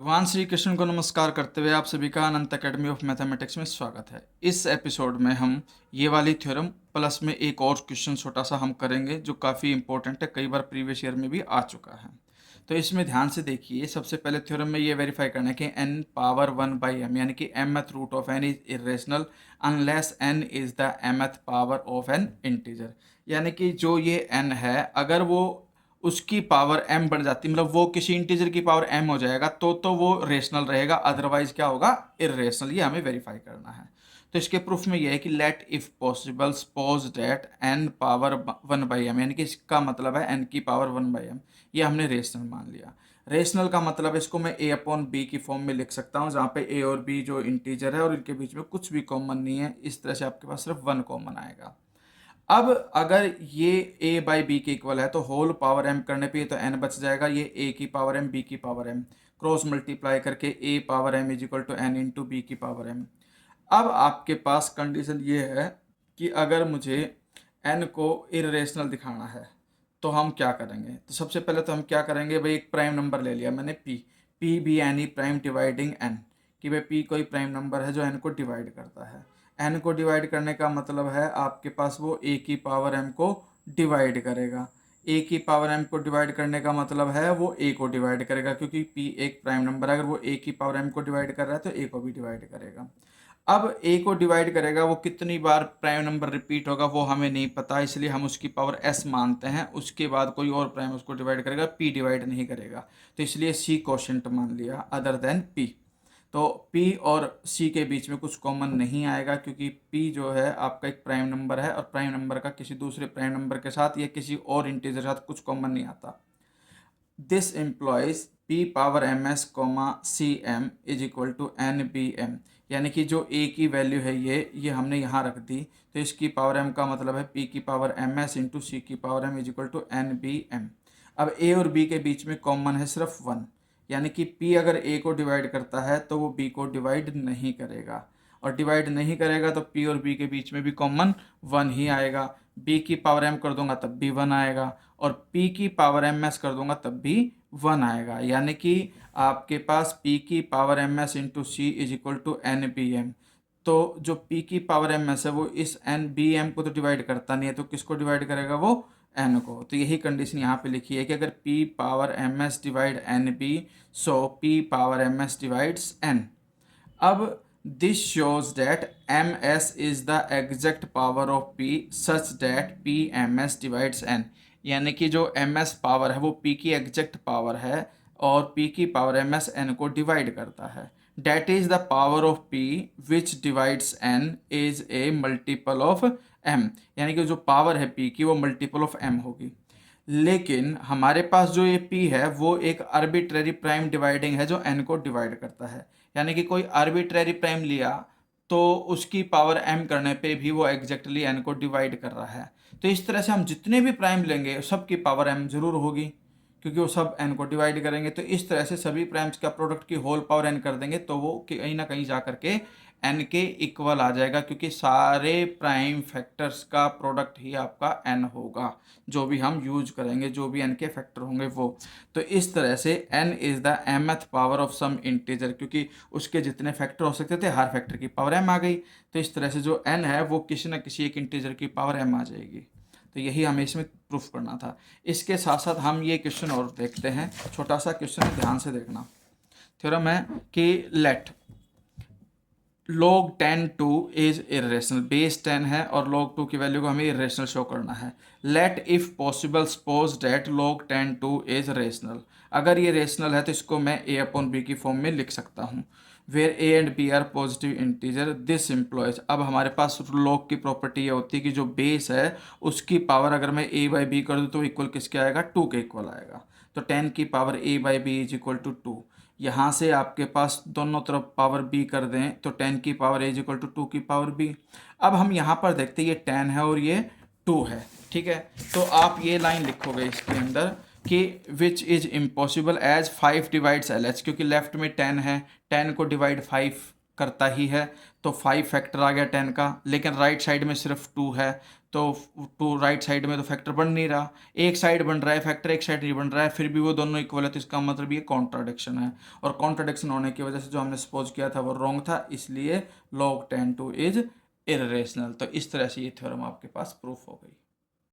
भगवान श्री कृष्ण को नमस्कार करते हुए आप सभी का अनंत अकेडमी ऑफ मैथमेटिक्स में स्वागत है। इस एपिसोड में हम ये वाली थ्योरम प्लस में एक और क्वेश्चन छोटा सा हम करेंगे जो काफ़ी इंपॉर्टेंट है, कई बार प्रीवियस ईयर में भी आ चुका है। तो इसमें ध्यान से देखिए, सबसे पहले थ्योरम में ये वेरीफाई करना है कि n पावर 1/m यानी कि mth root of n is irrational unless n is the mth power of an integer. यानी कि जो ये n है, अगर वो उसकी पावर m बढ़ जाती, मतलब वो किसी इंटीजर की पावर m हो जाएगा तो वो रेशनल रहेगा, अदरवाइज क्या होगा, इरेशनल। ये हमें वेरीफाई करना है। तो इसके प्रूफ में ये है कि let if possible suppose that n power 1/m यानी कि इसका मतलब है n की पावर 1/m, ये हमने रेशनल मान लिया। रेशनल का मतलब इसको मैं a अपॉन b की फॉर्म में लिख सकता हूँ, जहाँ पे a और b जो इंटीजर है और इनके बीच में कुछ भी कॉमन नहीं है। इस तरह से आपके पास सिर्फ 1 कॉमन आएगा। अब अगर ये a बाई बी के इक्वल है तो होल पावर m करने पे तो n बच जाएगा, ये a की पावर m b की पावर m क्रॉस मल्टीप्लाई करके a पावर m is equal to n into B की पावर m। अब आपके पास कंडीशन ये है कि अगर मुझे n को इरेशनल दिखाना है तो हम क्या करेंगे। तो सबसे पहले तो हम क्या करेंगे भाई, एक प्राइम नंबर ले लिया मैंने p भी एनी प्राइम डिवाइडिंग n, कि भाई p कोई प्राइम नंबर है जो n को डिवाइड करता है। n को डिवाइड करने का मतलब है आपके पास वो a की पावर m को डिवाइड करेगा। a की पावर m को डिवाइड करने का मतलब है वो a को डिवाइड करेगा, क्योंकि p एक प्राइम नंबर है, अगर वो a की पावर m को डिवाइड कर रहा है तो a को भी डिवाइड करेगा। अब a को डिवाइड करेगा, वो कितनी बार प्राइम नंबर रिपीट होगा वो हमें नहीं पता, इसलिए हम उसकी पावर s मानते हैं। उसके बाद कोई और प्राइम उसको डिवाइड करेगा, p डिवाइड नहीं करेगा, तो इसलिए c कोशेंट मान लिया अदर देन p। तो p और c के बीच में कुछ कॉमन नहीं आएगा, क्योंकि p जो है आपका एक प्राइम नंबर है और प्राइम नंबर का किसी दूसरे प्राइम नंबर के साथ या किसी और इंटीजर के साथ कुछ कॉमन नहीं आता। This implies p power ms comma C M is equal to N B M, यानी कि जो a की वैल्यू है ये हमने यहाँ रख दी, तो इसकी पावर m का मतलब है p की पावर ms इंटू सी की power m is equal to N B M. अब a और b के बीच में कॉमन है सिर्फ 1, यानी कि p अगर a को डिवाइड करता है तो वो b को डिवाइड नहीं करेगा, और डिवाइड नहीं करेगा तो p और b के बीच में भी कॉमन 1 ही आएगा। b की पावर m कर दूंगा तब भी 1 आएगा, और p की पावर ms कर दूंगा तब भी 1 आएगा, यानी कि आपके पास p की power ms into C is equal to N B M. तो जो p की पावर ms है वो इस एन बी एम को तो डिवाइड करता नहीं है, तो किसको डिवाइड करेगा, वो n को। तो यही कंडीशन यहाँ पे लिखी है कि अगर p power ms divide n b, so p power ms divides n। अब this shows that ms is the exact power of p such that p ms divides n, यानी कि जो ms पावर है वो p की exact power है और p की पावर ms n को डिवाइड करता है। That is the power of p which divides n is a multiple of m, यानी कि जो पावर है p की वो मल्टीपल ऑफ m होगी। लेकिन हमारे पास जो ये p है वो एक आर्बिट्रेरी प्राइम डिवाइडिंग है जो n को डिवाइड करता है, यानी कि कोई आर्बिट्रेरी प्राइम लिया तो उसकी पावर m करने पे भी वो एग्जैक्टली n को डिवाइड कर रहा है। तो इस तरह से हम जितने भी प्राइम लेंगे सबकी पावर m जरूर होगी, क्योंकि वो सब n को डिवाइड करेंगे। तो इस तरह से सभी प्राइम्स का प्रोडक्ट की होल पावर n कर देंगे तो वो कहीं ना कहीं जा करके n के इक्वल आ जाएगा, क्योंकि सारे प्राइम फैक्टर्स का प्रोडक्ट ही आपका n होगा, जो भी हम यूज करेंगे, जो भी n के फैक्टर होंगे वो। तो इस तरह से n is the mth power of some integer, क्योंकि उसके जितने फैक्टर हो सकते थे हर फैक्टर की पावर m आ गई, तो इस तरह से जो n है वो किसी न किसी एक इंटीजर की पावर m आ जाएगी। तो यही हमें इसमें प्रूफ करना था। इसके साथ साथ हम ये क्वेश्चन और देखते हैं, छोटा सा क्वेश्चन है, ध्यान से देखना। थ्योरम है कि let log 10 2 is irrational, base 10 है और log 2 की वैल्यू को हमें इरेशनल शो करना है। Let if possible suppose that log 10 2 is rational, अगर ये रेशनल है तो इसको मैं a अपॉन बी की फॉर्म में लिख सकता हूँ, where a and b are positive integer. This implies, अब हमारे पास log की प्रॉपर्टी ये होती है कि जो बेस है उसकी पावर अगर मैं a बाई बी कर दूँ तो इक्वल किसके आएगा, 2 के इक्वल आएगा। तो 10 की power a by B is equal to 2। यहाँ से आपके पास दोनों तरफ पावर b कर दें तो 10 की power a is equal to 2 की पावर b। अब हम यहाँ पर देखते हैं ये 10 है और ये 2 है, ठीक है। तो आप ये लाइन लिखोगे इसके अंदर कि which is impossible as 5 divides LH, क्योंकि लेफ्ट में 10 है, 10 को डिवाइड 5 करता ही है, तो 5 फैक्टर आ गया 10 का, लेकिन राइट साइड में सिर्फ 2 है, तो टू राइट साइड में तो फैक्टर बन नहीं रहा, एक साइड बन रहा है फैक्टर, एक साइड नहीं बन रहा है, फिर भी वो दोनों इक्वल है, तो इसका मतलब ये कॉन्ट्राडिक्शन है। और कॉन्ट्राडिक्शन होने की वजह से जो हमने सपोज किया था वो रॉन्ग था, इसलिए log 10 2 इज इरेशनल। तो इस तरह से ये थ्योरम आपके पास प्रूफ हो गई।